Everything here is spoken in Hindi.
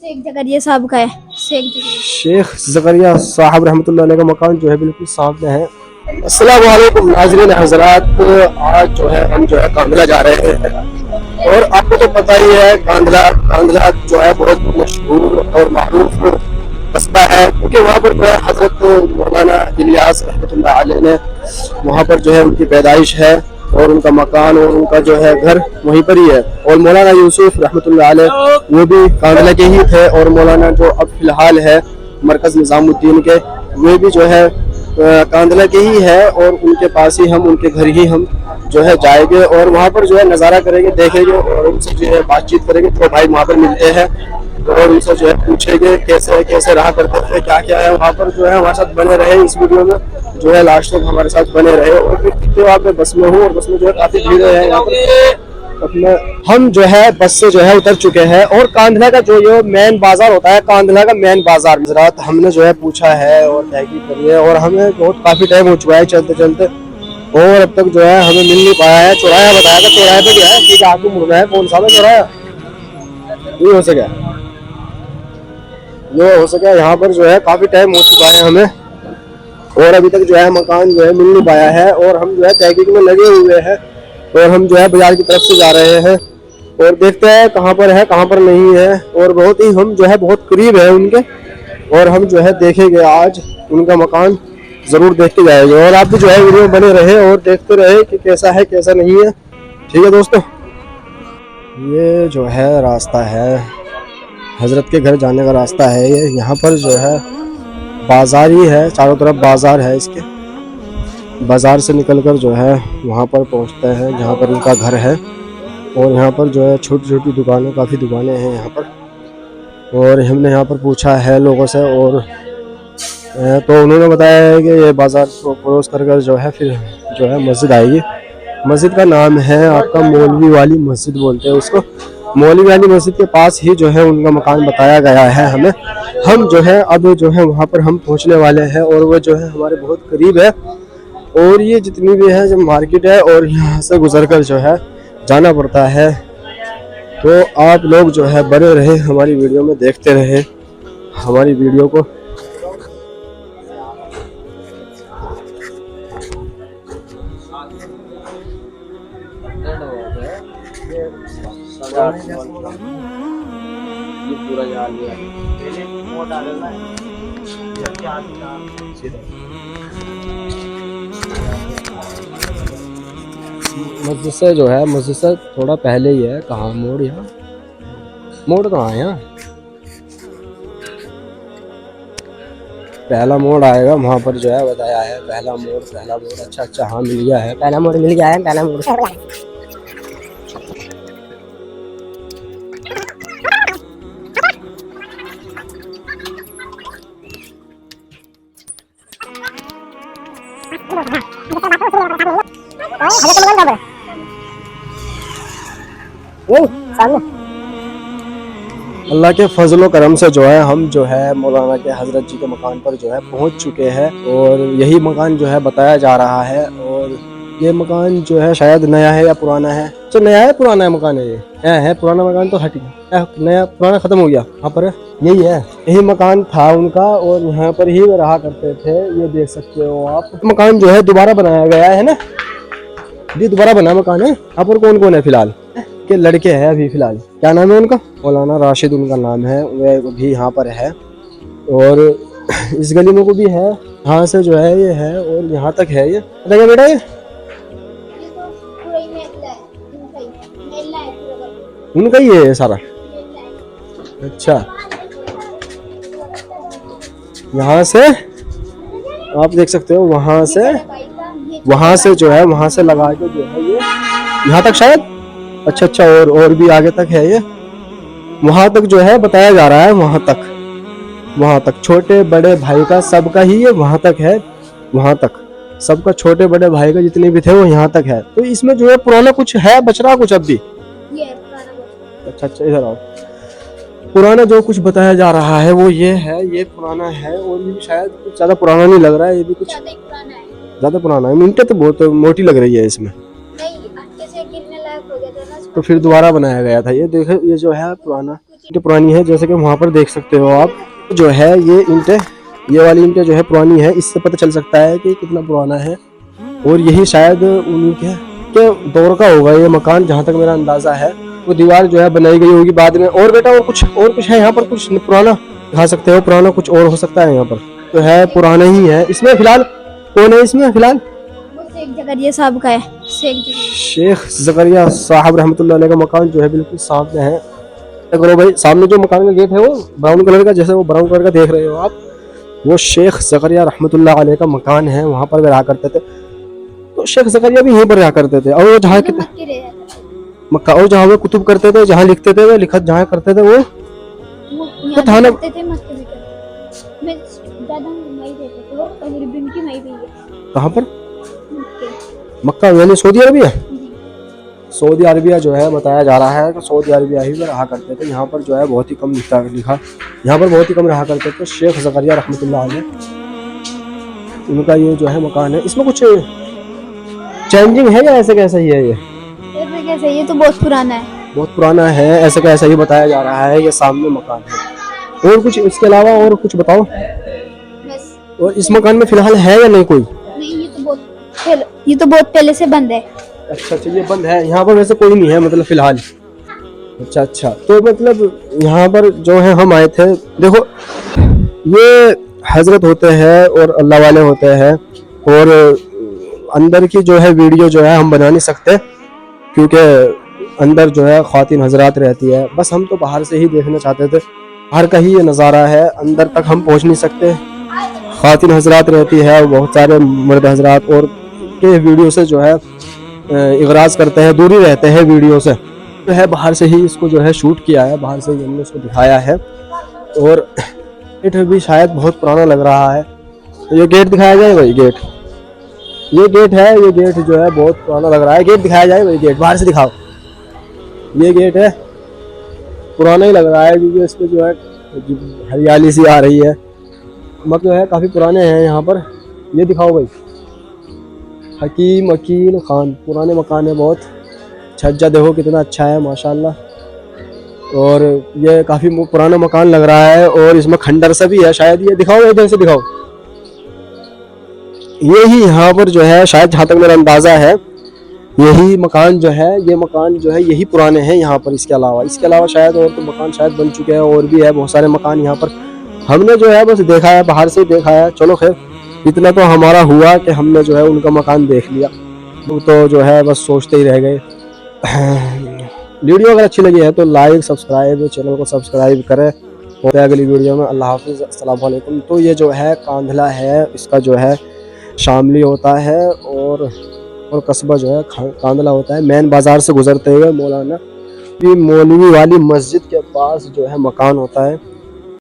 शेख जकरिया साहब का है। शेख जकरिया साहब रहमतुल्लाह अलैह का मकान जो है बिल्कुल सामने है। अस्सलाम वालेकुम नाज़रीन हज़रात, आज जो है हम जो है कांधला जा रहे हैं और आपको तो पता ही है कांधला कांधला जो है बहुत मशहूर और मारूफ कस्बा है, क्योंकि वहाँ पर जो है हज़रत मौलाना इलियास रहमतुल्लाह अलैह ने वहाँ पर जो है उनकी पैदाइश है और उनका मकान और उनका जो है घर वहीं पर ही है। और मौलाना यूसुफ रहमतुल्लाह अलैह वो भी कांधला के ही थे और मौलाना जो अब फिलहाल है मरकज़ निज़ामुद्दीन के, वे भी जो है कांधला के ही है और उनके पास ही हम उनके घर ही हम जो है जाएंगे और वहाँ पर जो है नज़ारा करेंगे, देखेंगे और उनसे जो है बातचीत करेंगे। तो भाई वहाँ पर मिलते हैं और उनसे जो है पूछेंगे कैसे कैसे रहा करते थे, क्या क्या है वहाँ पर। जो है हमारे साथ बने रहे इस वीडियो में, जो है लास्ट तक हमारे साथ बने रहे। और फिर देखते हो आप, मैं बस में हूँ और बस में जो है काफ़ी भीड़ है यहाँ पर। अपने हम जो है बस से जो है उतर चुके हैं और कांधला का जो ये मेन बाजार होता है, कांधला का मेन बाजार रात हमने जो है पूछा है और तहकीक करी है और हमें बहुत काफी टाइम हो चुका है चलते चलते और अब तक जो है हमें मिल नहीं पाया है। चौराया बताया था, चौराहे पे गया है, ठीक है आगे मुड़ना है, कौन सा चौराया ये हो सके, ये हो सके। यहाँ पर जो है काफी टाइम हो चुका है हमें और अभी तक जो है मकान जो है मिल नहीं पाया है और हम जो है तहकीक में लगे हुए हैं और हम जो है बाजार की तरफ से जा रहे हैं और देखते हैं कहाँ पर है कहाँ पर नहीं है। और बहुत ही हम जो है बहुत करीब है उनके और हम जो है देखेंगे आज उनका मकान, जरूर देख के जाएंगे। और आप भी जो है वीडियो में बने रहे और देखते रहे कि कैसा है कैसा नहीं है। ठीक है दोस्तों, ये जो है रास्ता है हजरत के घर जाने का रास्ता है। ये यहाँ पर जो है बाजार ही है, चारों तरफ बाजार है इसके। बाजार से निकलकर जो है वहाँ पर पहुँचते हैं जहाँ पर उनका घर है और यहाँ पर जो है छोटी छोटी दुकानें, काफ़ी दुकानें हैं यहाँ पर। और हमने यहाँ पर पूछा है लोगों से और तो उन्होंने बताया है कि ये बाज़ार को क्रॉस कर जो है फिर जो है मस्जिद आएगी। मस्जिद का नाम है आपका मौलवी वाली मस्जिद बोलते हैं उसको। मौलवी वाली मस्जिद के पास ही जो है उनका मकान बताया गया है हमें। हम जो है अब जो है वहाँ पर हम पहुँचने वाले हैं और वो जो है हमारे बहुत करीब है। और ये जितनी भी है जो मार्केट है और यहाँ से गुजरकर जो है जाना पड़ता है। तो आप लोग जो है बने रहे हमारी वीडियो में, देखते रहे हमारी वीडियो को। मस्जिद से जो है मस्जिद से थोड़ा पहले ही है, कहाँ मोड़, यहाँ मोड़ कहाँ है, यहाँ पहला मोड़ आएगा वहाँ पर जो है बताया है पहला मोड़। पहला मोड़ अच्छा अच्छा हाँ मिल गया है, पहला मोड़ मिल गया है, पहला मोड़। अल्लाह के फजलो करम से जो है हम जो है मौलाना के हजरत जी के मकान पर जो है पहुंच चुके हैं और यही मकान जो है बताया जा रहा है। और ये मकान जो है शायद नया है या पुराना है, तो नया है पुराना है मकान है, ये है पुराना मकान तो हट गया, नया पुराना खत्म हो गया। यहाँ पर यही है, यही मकान था उनका और यहाँ पर ही रहा करते थे। ये देख सकते हो आप, मकान जो है दोबारा बनाया गया है ना, ये दोबारा बना मकान है। यहाँ पर कौन कौन है फिलहाल के लड़के हैं अभी फिलहाल, क्या नाम है उनका? मौलाना राशिद उनका नाम है, वह भी यहाँ पर है और इस गली में को भी है, यहाँ से जो है ये है और यहाँ तक है। ये क्या बेटा ये उनका ही है सारा? अच्छा, यहाँ से आप देख सकते हो, वहाँ से जो है वहाँ से लगा के जो है ये यहाँ तक शायद। अच्छा अच्छा, और भी आगे तक है ये, वहां तक जो है बताया जा रहा है, वहां तक छोटे बड़े भाई का सबका ही ये वहां तक है, वहां तक सबका छोटे बड़े भाई का जितने भी थे वो यहाँ तक है। तो इसमें जो है पुराना कुछ है, बच रहा कुछ अब भी? अच्छा अच्छा, इधर आओ। पुराना जो कुछ बताया जा रहा है वो ये है, ये पुराना है और ये भी शायद कुछ ज्यादा पुराना नहीं लग रहा है, ये भी कुछ ज्यादा पुराना है। ईंटें तो बहुत मोटी लग रही है इसमें, तो फिर दोबारा बनाया गया था। ये देखो ये जो है पुराना ईंटें पुरानी है, जैसे कि वहाँ पर देख सकते हो आप। जो है ये ईंटें, ये वाली ईंटें जो है पुरानी है, इससे पता चल सकता है कि कितना पुराना है। और यही शायद उन्हीं के दौर का होगा ये मकान, जहाँ तक मेरा अंदाजा है। वो दीवार जो है बनाई गई होगी बाद में। और बेटा और कुछ है यहाँ पर, कुछ पुराना दिखा सकते हो? पुराना कुछ और हो सकता है यहाँ पर? तो है पुराना ही है। इसमें फिलहाल कौन है? इसमें फिलहाल शेख जकरिया साहब का है। शेख जकरिया साहब रहमतुल्लाह अलैह का मकान जो है बिल्कुल सामने है। करो भाई, सामने जो मकान का गेट है वो ब्राउन कलर का, जैसे वो ब्राउन कलर का देख रहे हो आप, वो शेख जकरिया रहमतुल्लाह अलैह का मकान है। वहाँ पर वे रहा करते थे। तो शेख जकरिया भी यहीं पर रहा करते थे। और वो जहाँ मक्का, और जहाँ वो कुतुब करते थे, जहाँ लिखते थे, वो लिखत जहाँ करते थे, वो था ना। कहाँ पर? मक्का यानी सऊदी अरबिया। सऊदी अरबिया जो है बताया जा रहा है कि सऊदी अरबिया ही में रहा करते थे। यहाँ पर जो है बहुत ही कम लिखा, यहाँ पर बहुत ही कम रहा करते थे शेख जकरिया रहमतुल्लाह अलैह। उनका ये जो है मकान है। इसमें कुछ चेंजिंग है या ऐसे कैसा ही है? ये तो बहुत पुराना है। बहुत पुराना है, ऐसे कैसा ही बताया जा रहा है। ये सामने मकान है। और कुछ इसके अलावा और कुछ बताओ। और इस मकान में फिलहाल है या नहीं कोई? नहीं, ये तो बहुत पहले से बंद है। अच्छा, ये बंद है। यहाँ पर वैसे कोई नहीं है मतलब फिलहाल? अच्छा, तो मतलब यहाँ पर जो है हम आए थे। देखो, ये हजरत होते हैं और अल्लाह वाले होते हैं, और अंदर की जो है वीडियो जो है हम बना नहीं सकते, क्योंकि अंदर जो है ख्वातीन हजरात रहती है। बस हम तो बाहर से ही देखना चाहते थे। बाहर का ही ये नज़ारा है, अंदर तक हम पहुँच नहीं सकते। ख्वातीन हजरात रहती है, बहुत सारे मर्द हजरात, और के वीडियो से जो है इगराज करते हैं, दूरी रहते हैं वीडियो से। जो है बाहर से ही इसको जो है शूट किया है, बाहर से ही हमने इसको दिखाया है। और गेट भी शायद बहुत पुराना लग रहा है। तो ये गेट दिखाया जाए भाई, गेट, ये गेट है। ये गेट जो है बहुत पुराना लग रहा है। गेट दिखाया जाए भाई, गेट बाहर से दिखाओ। ये गेट है, पुराना ही लग रहा है, क्योंकि इस पर जो है हरियाली सी आ रही है। मतलब जो है काफ़ी पुराने हैं यहाँ पर। ये दिखाओ भाई, हकीम अकील खान, पुराने मकान है बहुत। छज्जा देखो कितना अच्छा है माशाल्लाह। और ये काफ़ी पुराना मकान लग रहा है, और इसमें खंडर सा भी है शायद। ये दिखाओ, इधर से दिखाओ। यही यहाँ पर जो है शायद, जहाँ तक मेरा अंदाज़ा है, यही मकान जो है, ये मकान जो है यही पुराने हैं यहाँ पर। इसके अलावा शायद और तो मकान शायद बन चुके हैं, और भी है बहुत सारे मकान यहाँ पर। हमने जो है बस देखा है, बाहर से देखा है। चलो खैर, इतना तो हमारा हुआ कि हमने जो है उनका मकान देख लिया। तो जो है बस सोचते ही रह गए। वीडियो अगर अच्छी लगी है तो लाइक, सब्सक्राइब, चैनल को सब्सक्राइब करें। और अगली वीडियो में अल्लाह हाफिज़, अस्सलाम वालेकुम। तो ये जो है कांधला है, इसका जो है शामली होता है, और कस्बा जो है कांधला होता है। मेन बाज़ार से गुजरते हुए मौलाना मौलवी वाली मस्जिद के पास जो है मकान होता है।